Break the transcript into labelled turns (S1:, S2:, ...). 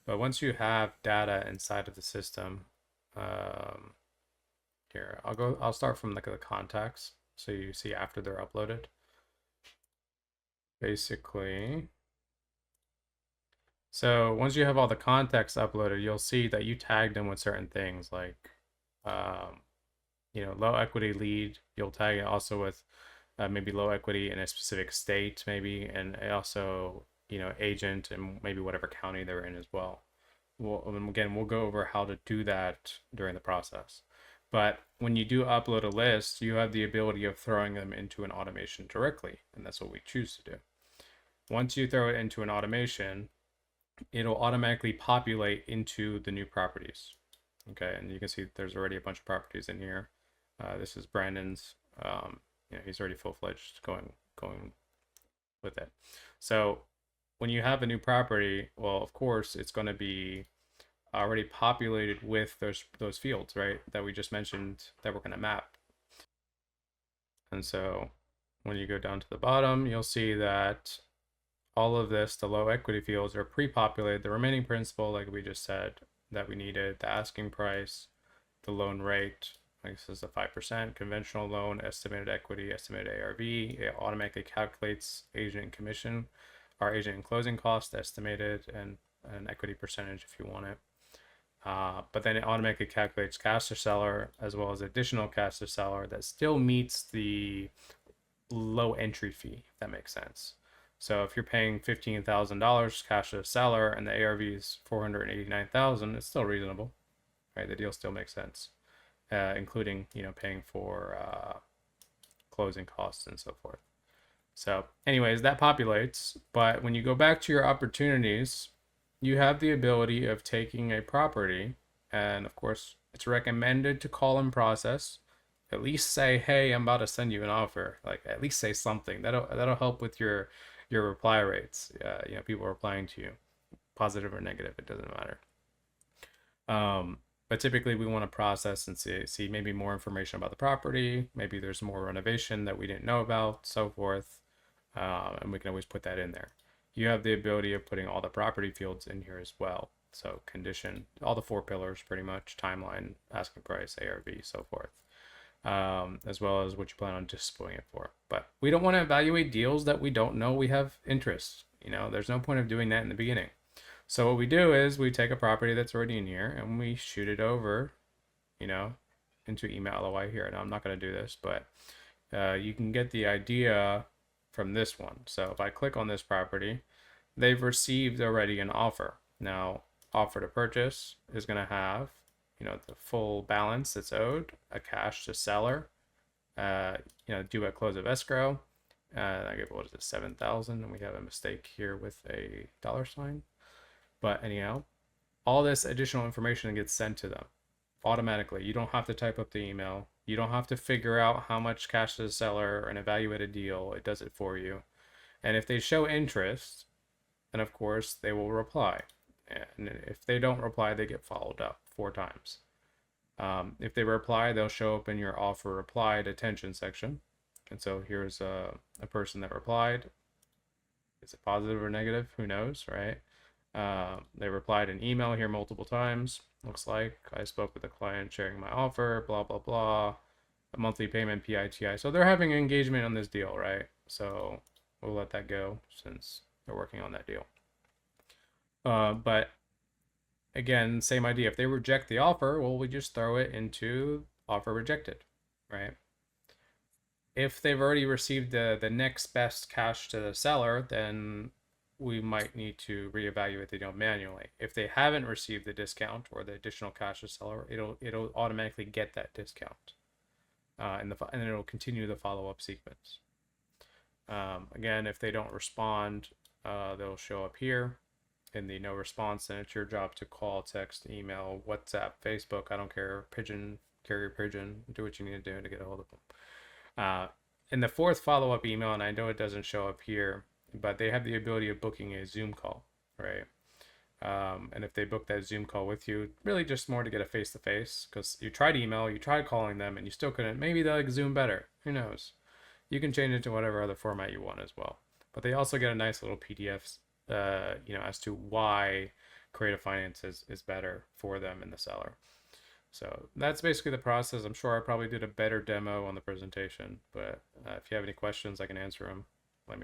S1: But once you have data inside of the system, um, here, I'll start from like the contacts. So you see after they're uploaded. Basically, so once you have all the context uploaded, you'll see that you tagged them with certain things like, um, low equity lead. You'll tag it also with maybe low equity in a specific state, maybe, and also, agent and maybe whatever county they're in as well. Again, we'll go over how to do that during the process. But when you do upload a list, you have the ability of throwing them into an automation directly, and that's what we choose to do. Once you throw it into an automation, it'll automatically populate into the new properties. Okay, and you can see there's already a bunch of properties in here. This is Brandon's. He's already full-fledged going with it. So when you have a new property, well, of course, it's going to be already populated with those fields, right? That we just mentioned that we're going to map. And so when you go down to the bottom, you'll see that all of this, the low equity fields are pre-populated. The remaining principal, like we just said, that we needed, the asking price, the loan rate, like this is the 5%, conventional loan, estimated equity, estimated ARV. It automatically calculates agent and commission, our agent and closing cost estimated, and an equity percentage if you want it. But then it automatically calculates cash to seller as well as additional cash to seller that still meets the low entry fee, if that makes sense. So if you're paying $15,000 cash to the seller and the ARV is 489,000, it's still reasonable, right? The deal still makes sense, including paying for closing costs and so forth. So, anyways, that populates. But when you go back to your opportunities, you have the ability of taking a property, and of course, it's recommended to call in process. At least say, "Hey, I'm about to send you an offer." Like, at least say something. That'll help with your reply rates. People replying to you, positive or negative, it doesn't matter. But typically we want to process and see maybe more information about the property. Maybe there's more renovation that we didn't know about, so forth. And we can always put that in there. You have the ability of putting all the property fields in here as well. So condition, all the 4 pillars pretty much, timeline, asking price, ARV, so forth. As well as what you plan on displaying it for. But we don't want to evaluate deals that we don't know we have interest. There's no point of doing that in the beginning. So what we do is we take a property that's already in here and we shoot it over, into email LOI here. Now I'm not going to do this, but you can get the idea from this one. So if I click on this property, they've received already an offer. Now, offer to purchase is going to have, the full balance that's owed, a cash to seller, due at close of escrow. I give, what is it, 7,000, and we have a mistake here with a $sign. But anyhow, all this additional information gets sent to them automatically. You don't have to type up the email. You don't have to figure out how much cash to the seller and evaluate a deal. It does it for you. And if they show interest, then of course they will reply. And if they don't reply, they get followed up 4 times. If they reply, they'll show up in your offer replied attention section. And so here's a person that replied. Is it positive or negative? Who knows, right? They replied an email here multiple times. Looks like I spoke with the client sharing my offer, blah, blah, blah. A monthly payment, PITI. So they're having engagement on this deal, right? So we'll let that go since they're working on that deal. But again, same idea. If they reject the offer, well, we just throw it into offer rejected, right? If they've already received the next best cash to the seller, then we might need to reevaluate the deal manually. If they haven't received the discount or the additional cash to seller, it'll automatically get that discount, and then it'll continue the follow-up sequence. Again, if they don't respond, they'll show up here in the no response, and it's your job to call, text, email, WhatsApp, Facebook. I don't care. Pigeon, carrier pigeon. Do what you need to do to get a hold of them. In the 4th follow-up email, and I know it doesn't show up here, but they have the ability of booking a Zoom call, right? And if they book that Zoom call with you, really just more to get a face-to-face, because you tried email, you tried calling them, and you still couldn't. Maybe they'll like Zoom better. Who knows? You can change it to whatever other format you want as well. But they also get a nice little PDF, as to why creative finance is better for them and the seller. So that's basically the process. I'm sure I probably did a better demo on the presentation, but if you have any questions, I can answer them.